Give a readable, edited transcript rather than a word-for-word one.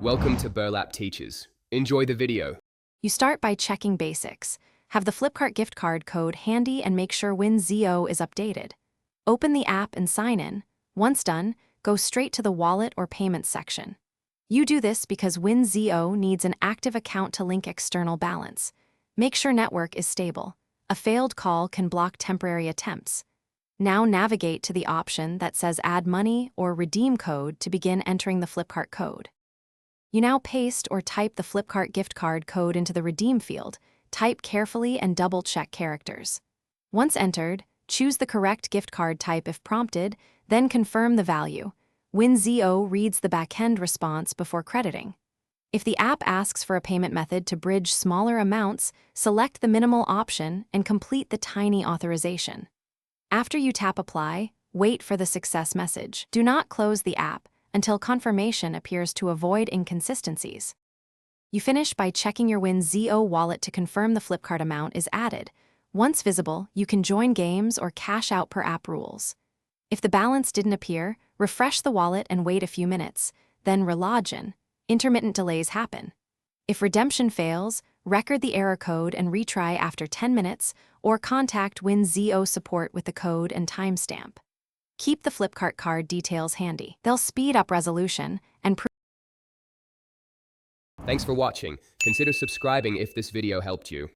Welcome to Burlap Teachers. Enjoy the video. You start by checking basics. Have the Flipkart gift card code handy and make sure Winzo is updated. Open the app and sign in. Once done, go straight to the wallet or payments section. You do this because Winzo needs an active account to link external balance. Make sure network is stable. A failed call can block temporary attempts. Now navigate to the option that says Add Money or Redeem Code to begin entering the Flipkart code. You now paste or type the Flipkart gift card code into the Redeem field. Type carefully and double-check characters. Once entered, choose the correct gift card type if prompted, then confirm the value. Winzo reads the backend response before crediting. If the app asks for a payment method to bridge smaller amounts, select the minimal option and complete the tiny authorization. After you tap Apply, wait for the success message. Do not close the app until confirmation appears to avoid inconsistencies. You finish by checking your Winzo wallet to confirm the Flipkart amount is added. Once visible, you can join games or cash out per app rules. If the balance didn't appear, refresh the wallet and wait a few minutes, then relog in. Intermittent delays happen. If redemption fails, record the error code and retry after 10 minutes, or contact Winzo support with the code and timestamp. Keep the Flipkart card details handy. They'll speed up resolution and Thanks for watching. Consider subscribing if this video helped you.